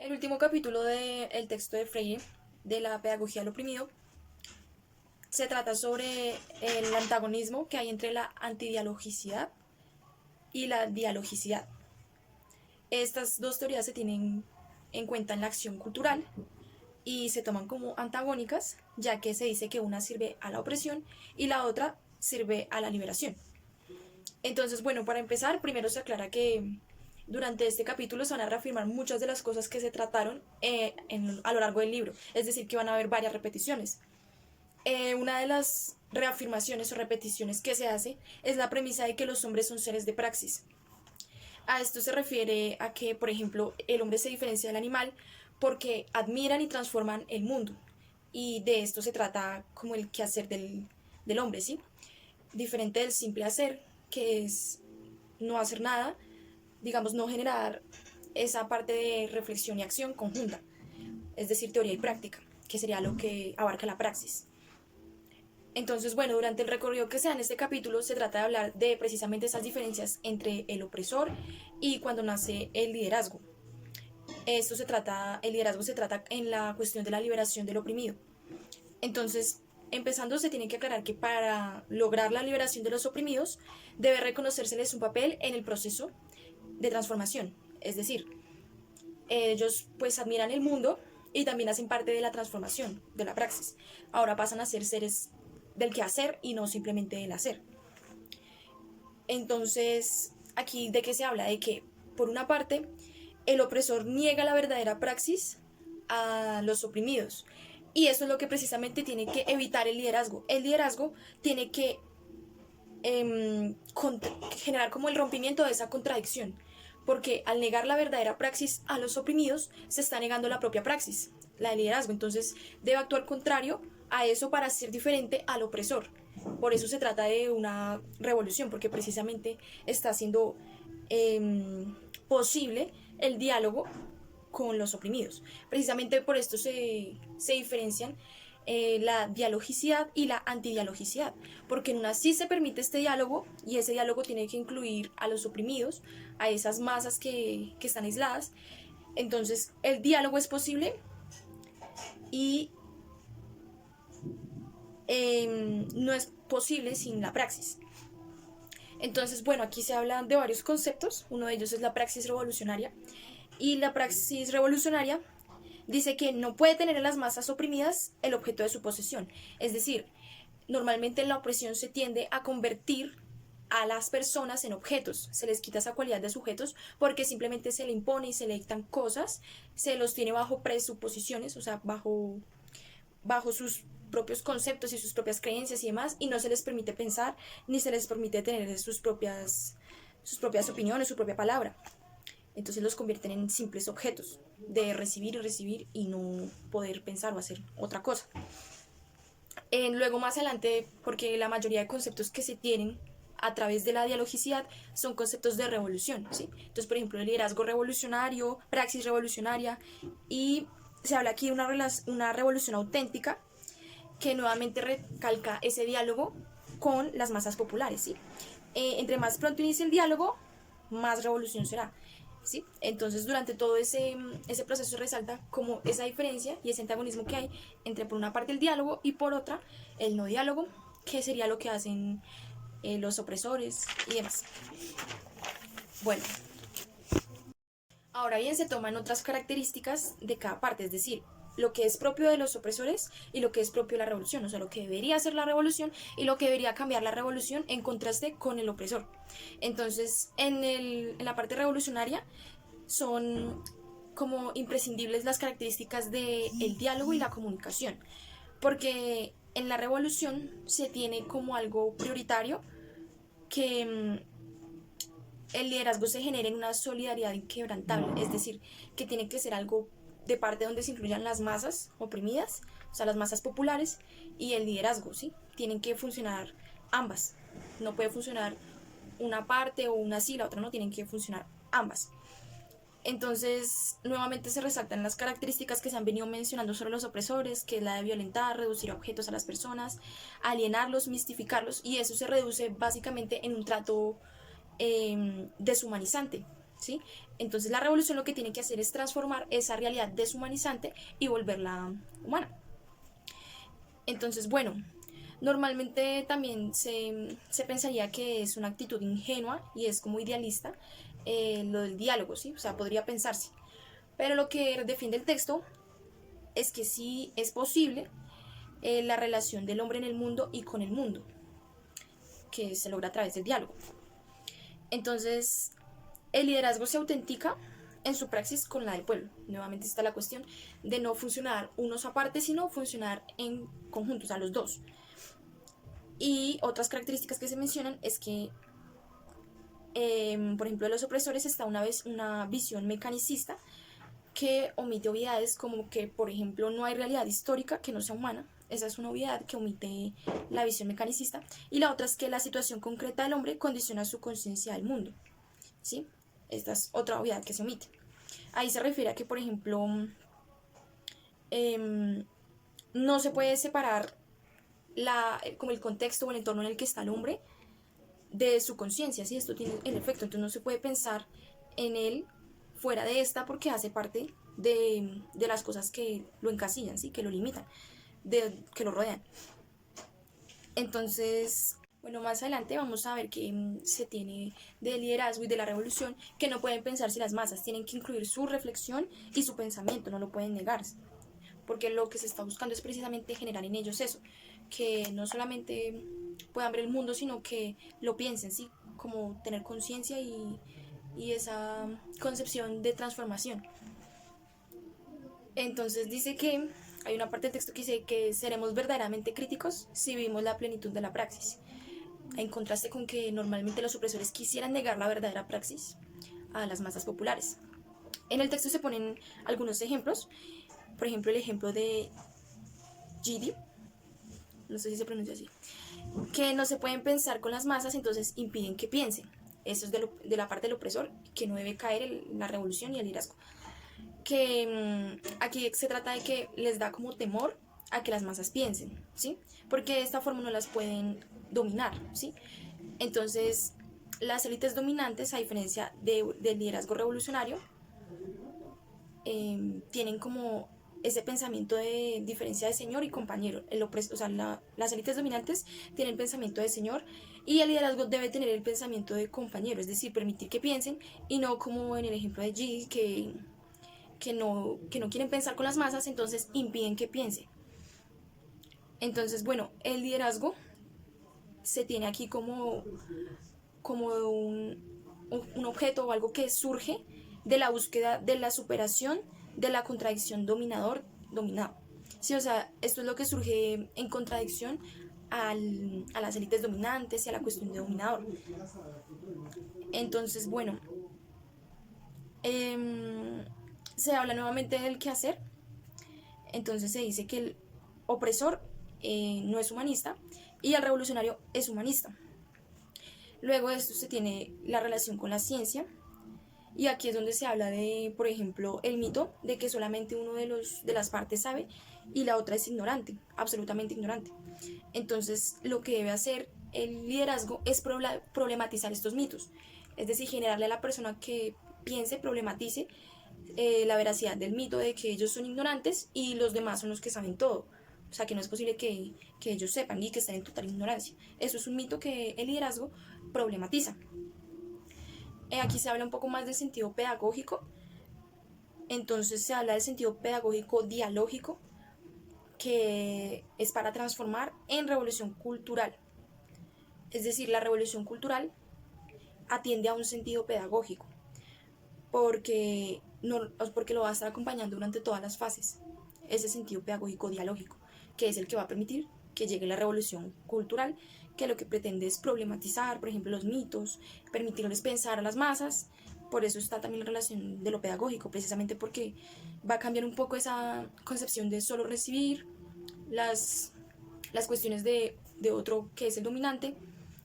El último capítulo del texto de Freire, de la pedagogía del oprimido, se trata sobre el antagonismo que hay entre la antidialogicidad y la dialogicidad. Estas dos teorías se tienen en cuenta en la acción cultural y se toman como antagónicas, ya que se dice que una sirve a la opresión y la otra sirve a la liberación. Entonces, bueno, para empezar, primero se aclara que durante este capítulo se van a reafirmar muchas de las cosas que se trataron a lo largo del libro, es decir, que van a haber varias repeticiones. Una de las reafirmaciones o repeticiones que se hace es la premisa de que los hombres son seres de praxis. A esto se refiere a que, por ejemplo, el hombre se diferencia del animal porque admiran y transforman el mundo. Y de esto se trata como el quehacer del hombre, ¿sí? Diferente del simple hacer, que es no hacer nada, digamos, no generar esa parte de reflexión y acción conjunta, es decir, teoría y práctica, que sería lo que abarca la praxis. Entonces, bueno, durante el recorrido que se da en este capítulo se trata de hablar de precisamente esas diferencias entre el opresor y cuando nace el liderazgo. El liderazgo se trata en la cuestión de la liberación del oprimido. Entonces, empezando, se tiene que aclarar que para lograr la liberación de los oprimidos debe reconocérseles un papel en el proceso de transformación. Es decir, ellos pues admiran el mundo y también hacen parte de la transformación, de la praxis. Ahora pasan a ser seres del quehacer y no simplemente del hacer. Entonces, aquí de qué se habla, de que por una parte el opresor niega la verdadera praxis a los oprimidos. Y eso es lo que precisamente tiene que evitar el liderazgo. El liderazgo tiene que generar como el rompimiento de esa contradicción. Porque al negar la verdadera praxis a los oprimidos, se está negando la propia praxis, la de liderazgo. Entonces debe actuar contrario a eso para ser diferente al opresor. Por eso se trata de una revolución, porque precisamente está haciendo posible el diálogo con los oprimidos. Precisamente por esto se diferencian la dialogicidad y la antidialogicidad, porque en una sí se permite este diálogo y ese diálogo tiene que incluir a los oprimidos, a esas masas que están aisladas. Entonces el diálogo es posible y no es posible sin la praxis. Entonces, bueno, aquí se habla de varios conceptos. Uno de ellos es la praxis revolucionaria. Y la praxis revolucionaria dice que no puede tener en las masas oprimidas el objeto de su posesión. Es decir, normalmente la opresión se tiende a convertir a las personas en objetos, se les quita esa cualidad de sujetos porque simplemente se le impone y se le dictan cosas, se los tiene bajo presuposiciones, o sea, bajo sus propios conceptos y sus propias creencias y demás, y no se les permite pensar ni se les permite tener sus propias opiniones, su propia palabra. Entonces los convierten en simples objetos de recibir y no poder pensar o hacer otra cosa. Luego más adelante, porque la mayoría de conceptos que se tienen a través de la dialogicidad son conceptos de revolución, ¿sí? Entonces, por ejemplo, el liderazgo revolucionario, praxis revolucionaria, y se habla aquí de una revolución auténtica que nuevamente recalca ese diálogo con las masas populares, ¿sí? Entre más pronto inicie el diálogo, más revolución será. ¿Sí? Entonces durante todo ese proceso resalta como esa diferencia y ese antagonismo que hay entre por una parte el diálogo y por otra el no diálogo, que sería lo que hacen los opresores y demás. Bueno, ahora bien se toman otras características de cada parte, es decir, lo que es propio de los opresores y lo que es propio de la revolución, o sea, lo que debería ser la revolución y lo que debería cambiar la revolución en contraste con el opresor. Entonces, en la parte revolucionaria son como imprescindibles las características del diálogo y la comunicación, porque en la revolución se tiene como algo prioritario que el liderazgo se genere en una solidaridad inquebrantable, es decir, que tiene que ser algo de parte donde se incluyan las masas oprimidas, o sea, las masas populares, y el liderazgo, ¿sí? Tienen que funcionar ambas. No puede funcionar una parte o una sí, la otra no, tienen que funcionar ambas. Entonces, nuevamente se resaltan las características que se han venido mencionando sobre los opresores, que es la de violentar, reducir objetos a las personas, alienarlos, mistificarlos, y eso se reduce básicamente en un trato deshumanizante. ¿sí? Entonces la revolución lo que tiene que hacer es transformar esa realidad deshumanizante y volverla humana. Entonces, bueno, normalmente también se pensaría que es una actitud ingenua y es como idealista lo del diálogo, ¿sí? O sea, podría pensarse. Pero lo que defiende el texto es que sí es posible la relación del hombre en el mundo y con el mundo, que se logra a través del diálogo. Entonces, el liderazgo se autentica en su praxis con la del pueblo. Nuevamente está la cuestión de no funcionar unos aparte, sino funcionar en conjunto, o sea, los dos. Y otras características que se mencionan es que, por ejemplo, de los opresores está una visión mecanicista que omite obviedades como que, por ejemplo, no hay realidad histórica que no sea humana. Esa es una obviedad que omite la visión mecanicista. Y la otra es que la situación concreta del hombre condiciona su conciencia del mundo, ¿sí? Esta es otra obviedad que se omite. Ahí se refiere a que, por ejemplo, no se puede separar como el contexto o el entorno en el que está el hombre de su conciencia, ¿sí? Esto tiene el efecto, entonces no se puede pensar en él fuera de esta porque hace parte de las cosas que lo encasillan, ¿sí? Que lo limitan, que lo rodean. Entonces, bueno, más adelante vamos a ver que se tiene del liderazgo y de la revolución que no pueden pensar si las masas tienen que incluir su reflexión y su pensamiento, no lo pueden negar, porque lo que se está buscando es precisamente generar en ellos eso, que no solamente puedan ver el mundo, sino que lo piensen, ¿sí? Como tener conciencia y esa concepción de transformación. Entonces dice que hay una parte del texto que dice que seremos verdaderamente críticos si vivimos la plenitud de la praxis, en contraste con que normalmente los opresores quisieran negar la verdadera praxis a las masas populares. En el texto se ponen algunos ejemplos, por ejemplo el ejemplo de Gidi, no sé si se pronuncia así, que no se pueden pensar con las masas, entonces impiden que piensen. Eso es de la parte del opresor, que no debe caer en la revolución y el liderazgo. Que aquí se trata de que les da como temor a que las masas piensen, ¿sí? Porque de esta forma no las pueden dominar, ¿sí? Entonces, las élites dominantes, a diferencia del liderazgo revolucionario, tienen como ese pensamiento de diferencia de señor y compañero. O sea, las élites dominantes tienen pensamiento de señor y el liderazgo debe tener el pensamiento de compañero, es decir, permitir que piensen y no como en el ejemplo de G, que no quieren pensar con las masas, entonces impiden que piense. Entonces, bueno, el liderazgo se tiene aquí como un objeto o algo que surge de la búsqueda de la superación de la contradicción dominador-dominado. Sí, o sea, esto es lo que surge en contradicción a las élites dominantes y a la cuestión de dominador. Entonces, bueno, se habla nuevamente del quehacer. Entonces se dice que el opresor no es humanista y el revolucionario es humanista. Luego de esto se tiene la relación con la ciencia, y aquí es donde se habla de, por ejemplo, el mito de que solamente uno de las partes sabe y la otra es ignorante, absolutamente ignorante. Entonces, lo que debe hacer el liderazgo es problematizar estos mitos, es decir, generarle a la persona que piense, problematice la veracidad del mito de que ellos son ignorantes y los demás son los que saben todo. O sea, que no es posible que ellos sepan y que estén en total ignorancia. Eso es un mito que el liderazgo problematiza. Aquí se habla un poco más del sentido pedagógico. Entonces se habla del sentido pedagógico dialógico, que es para transformar en revolución cultural. Es decir, la revolución cultural atiende a un sentido pedagógico, porque lo va a estar acompañando durante todas las fases. Ese sentido pedagógico dialógico, que es el que va a permitir que llegue la revolución cultural, que lo que pretende es problematizar, por ejemplo, los mitos, permitirles pensar a las masas. Por eso está también la relación de lo pedagógico, precisamente porque va a cambiar un poco esa concepción de solo recibir las cuestiones de otro que es el dominante,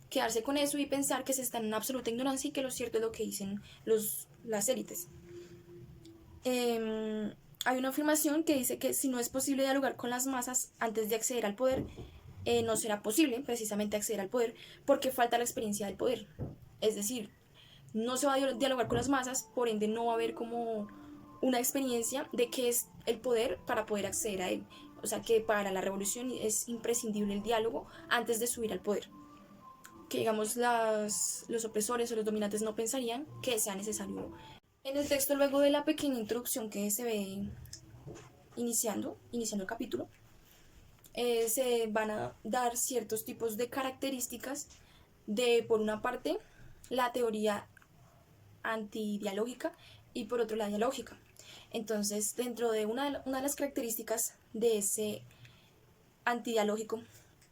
quedarse con eso y pensar que se está en una absoluta ignorancia y que lo cierto es lo que dicen las élites. Hay una afirmación que dice que si no es posible dialogar con las masas antes de acceder al poder, no será posible precisamente acceder al poder porque falta la experiencia del poder. Es decir, no se va a dialogar con las masas, por ende no va a haber como una experiencia de qué es el poder para poder acceder a él. O sea que para la revolución es imprescindible el diálogo antes de subir al poder. Que digamos los opresores o los dominantes no pensarían que sea necesario. En el texto, luego de la pequeña introducción que se ve iniciando el capítulo, se van a dar ciertos tipos de características de, por una parte, la teoría antidialógica y por otro la dialógica. Entonces, dentro de una de las características de ese antidialógico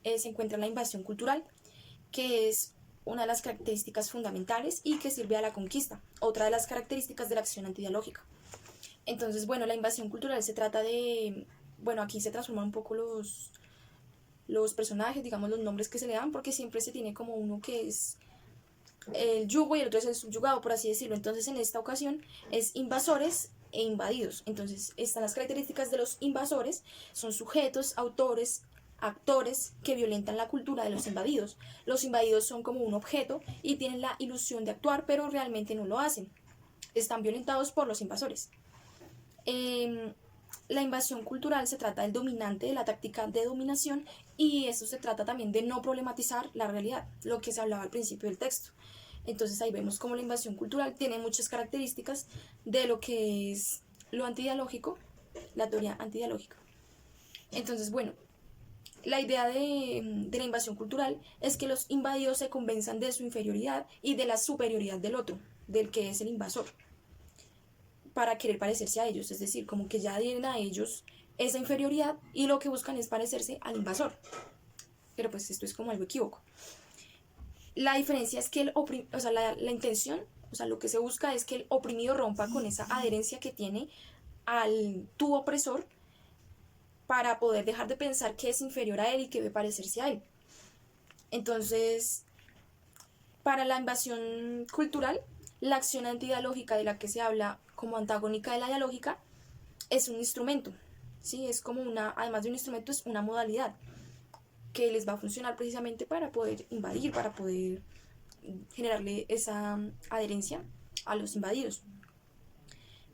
se encuentra la invasión cultural, que es una de las características fundamentales y que sirve a la conquista, otra de las características de la acción antidialógica. Entonces, bueno, la invasión cultural se trata de, bueno, aquí se transforman un poco los personajes, digamos, los nombres que se le dan, porque siempre se tiene como uno que es el yugo y el otro es el subyugado, por así decirlo. Entonces, en esta ocasión es invasores e invadidos. Entonces, están las características de los invasores, son sujetos, autores, actores que violentan la cultura de los invadidos. Los invadidos son como un objeto y tienen la ilusión de actuar, pero realmente no lo hacen. Están violentados por los invasores. La invasión cultural se trata del dominante, de la táctica de dominación, y eso se trata también de no problematizar la realidad, lo que se hablaba al principio del texto. Entonces ahí vemos cómo la invasión cultural tiene muchas características de lo que es lo antidialógico, la teoría antidialógica. Entonces, bueno, la idea de la invasión cultural es que los invadidos se convenzan de su inferioridad y de la superioridad del otro, del que es el invasor, para querer parecerse a ellos, es decir, como que ya tienen a ellos esa inferioridad y lo que buscan es parecerse al invasor. Pero pues esto es como algo equívoco. La diferencia es que la intención, o sea, lo que se busca es que el oprimido rompa con esa adherencia que tiene al tu opresor para poder dejar de pensar que es inferior a él y que debe parecerse a él. Entonces, para la invasión cultural, la acción antidialógica de la que se habla como antagónica de la dialógica es un instrumento, ¿sí? Es como además de un instrumento, es una modalidad que les va a funcionar precisamente para poder invadir, para poder generarle esa adherencia a los invadidos.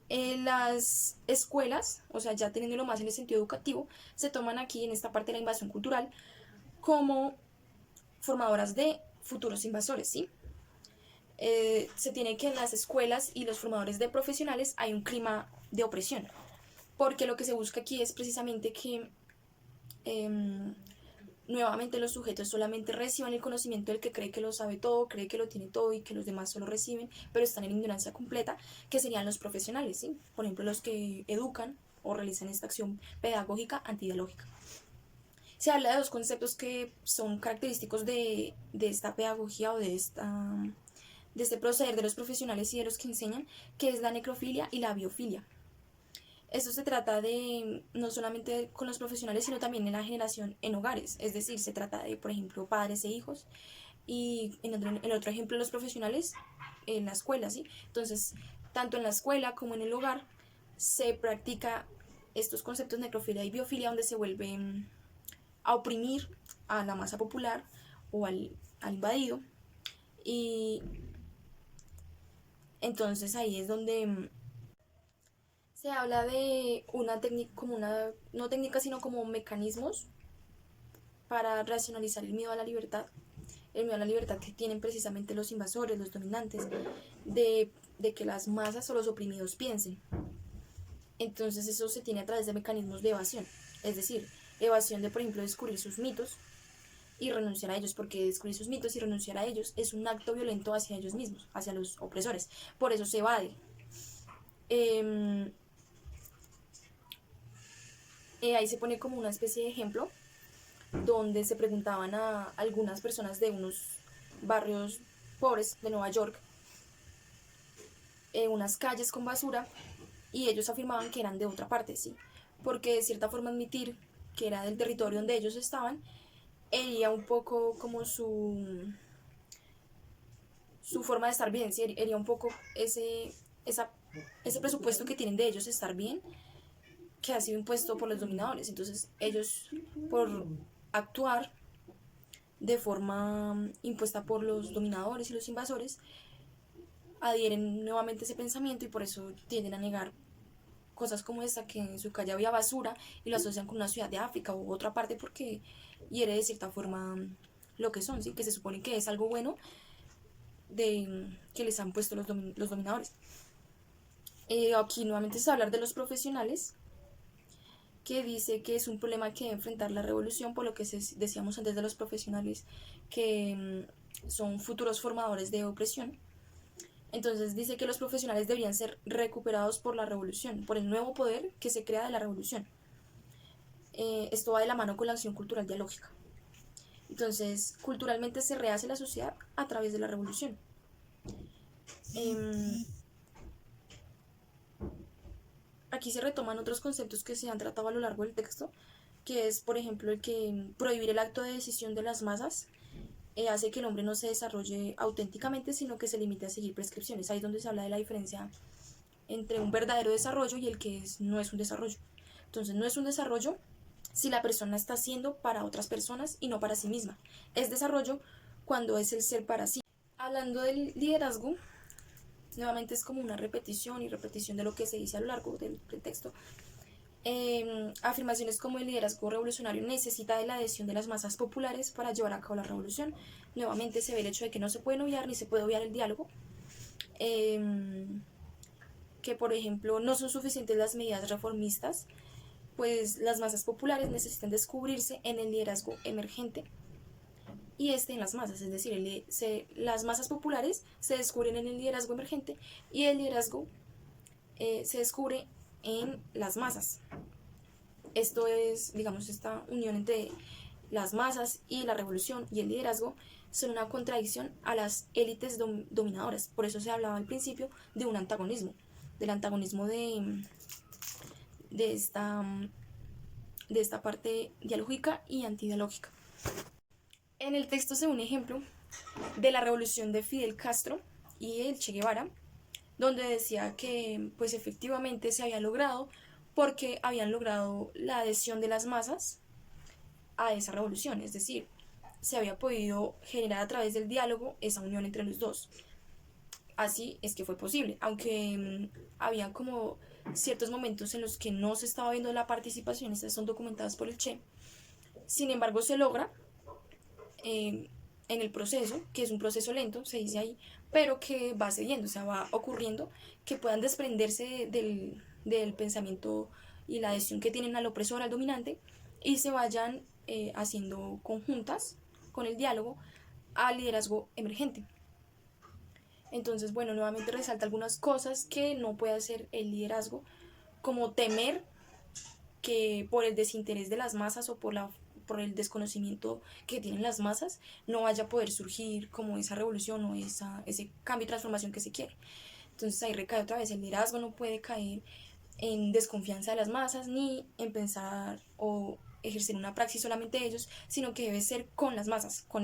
En las escuelas, o sea, ya teniéndolo más en el sentido educativo, se toman aquí en esta parte de la invasión cultural como formadoras de futuros invasores, ¿sí? Se tiene que en las escuelas y los formadores de profesionales hay un clima de opresión, porque lo que se busca aquí es precisamente que nuevamente los sujetos solamente reciban el conocimiento del que cree que lo sabe todo, cree que lo tiene todo y que los demás solo reciben, pero están en ignorancia completa, que serían los profesionales, ¿sí? Por ejemplo, los que educan o realizan esta acción pedagógica antidialógica. Se habla de dos conceptos que son característicos de esta pedagogía o de este proceder de los profesionales y de los que enseñan, que es la necrofilia y la biofilia. Esto se trata de no solamente con los profesionales, sino también en la generación en hogares. Es decir, se trata de, por ejemplo, padres e hijos. Y en otro ejemplo, los profesionales en la escuela, ¿sí? Entonces, tanto en la escuela como en el hogar se practica estos conceptos de necrofilia y biofilia, donde se vuelven a oprimir a la masa popular o al invadido. Y entonces ahí es donde se habla de una técnica, como no técnica, sino como mecanismos para racionalizar el miedo a la libertad, el miedo a la libertad que tienen precisamente los invasores, los dominantes, de que las masas o los oprimidos piensen. Entonces eso se tiene a través de mecanismos de evasión, es decir, evasión de, por ejemplo, descubrir sus mitos y renunciar a ellos, porque descubrir sus mitos y renunciar a ellos es un acto violento hacia ellos mismos, hacia los opresores. Por eso se evade. Ahí se pone como una especie de ejemplo donde se preguntaban a algunas personas de unos barrios pobres de Nueva York, unas calles con basura, y ellos afirmaban que eran de otra parte, ¿sí? Porque de cierta forma admitir que era del territorio donde ellos estaban hería un poco como su forma de estar bien, ¿sí? Hería un poco ese presupuesto que tienen de ellos estar bien, que ha sido impuesto por los dominadores. Entonces ellos, por actuar de forma impuesta por los dominadores y los invasores, adhieren nuevamente a ese pensamiento y por eso tienden a negar cosas como esta, que en su calle había basura, y lo asocian con una ciudad de África u otra parte porque hiere de cierta forma lo que son, ¿sí? Que se supone que es algo bueno de que les han puesto los dominadores. Aquí nuevamente se va a hablar de los profesionales, que dice que es un problema que debe enfrentar la revolución, por lo que decíamos antes de los profesionales que son futuros formadores de opresión. Entonces dice que los profesionales deberían ser recuperados por la revolución, por el nuevo poder que se crea de la revolución. Esto va de la mano con la acción cultural dialógica. Entonces, culturalmente se rehace la sociedad a través de la revolución. Aquí se retoman otros conceptos que se han tratado a lo largo del texto, que es, por ejemplo, el que prohibir el acto de decisión de las masas hace que el hombre no se desarrolle auténticamente, sino que se limite a seguir prescripciones. Ahí es donde se habla de la diferencia entre un verdadero desarrollo y el que no es un desarrollo. Entonces, no es un desarrollo si la persona está haciendo para otras personas y no para sí misma. Es desarrollo cuando es el ser para sí. Hablando del liderazgo, nuevamente es como una repetición y repetición de lo que se dice a lo largo del texto. Afirmaciones como el liderazgo revolucionario necesita de la adhesión de las masas populares para llevar a cabo la revolución. Nuevamente se ve el hecho de que no se puede obviar ni se puede obviar el diálogo. Que por ejemplo no son suficientes las medidas reformistas, pues las masas populares necesitan descubrirse en el liderazgo emergente y en las masas, es decir, las masas populares se descubren en el liderazgo emergente y el liderazgo se descubre en las masas. Esto es, digamos, esta unión entre las masas y la revolución y el liderazgo son una contradicción a las élites dominadoras. Por eso se hablaba al principio de un antagonismo, del antagonismo de esta parte dialógica y antidialógica. En el texto se ve un ejemplo de la revolución de Fidel Castro y el Che Guevara, donde decía que pues efectivamente se había logrado porque habían logrado la adhesión de las masas a esa revolución, es decir, se había podido generar a través del diálogo esa unión entre los dos. Así es que fue posible, aunque había como ciertos momentos en los que no se estaba viendo la participación, estas son documentadas por el Che. Sin embargo, se logra en el proceso, que es un proceso lento, se dice ahí, pero que va cediendo, o sea, va ocurriendo que puedan desprenderse del pensamiento y la adhesión que tienen al opresor, al dominante, y se vayan haciendo conjuntas con el diálogo al liderazgo emergente. Entonces, bueno, nuevamente resalta algunas cosas que no puede hacer el liderazgo, como temer que por el desinterés de las masas o por el desconocimiento que tienen las masas no vaya a poder surgir como esa revolución o ese cambio y transformación que se quiere. Entonces ahí recae otra vez, el liderazgo no puede caer en desconfianza de las masas ni en pensar o ejercer una praxis solamente de ellos, sino que debe ser con las masas, con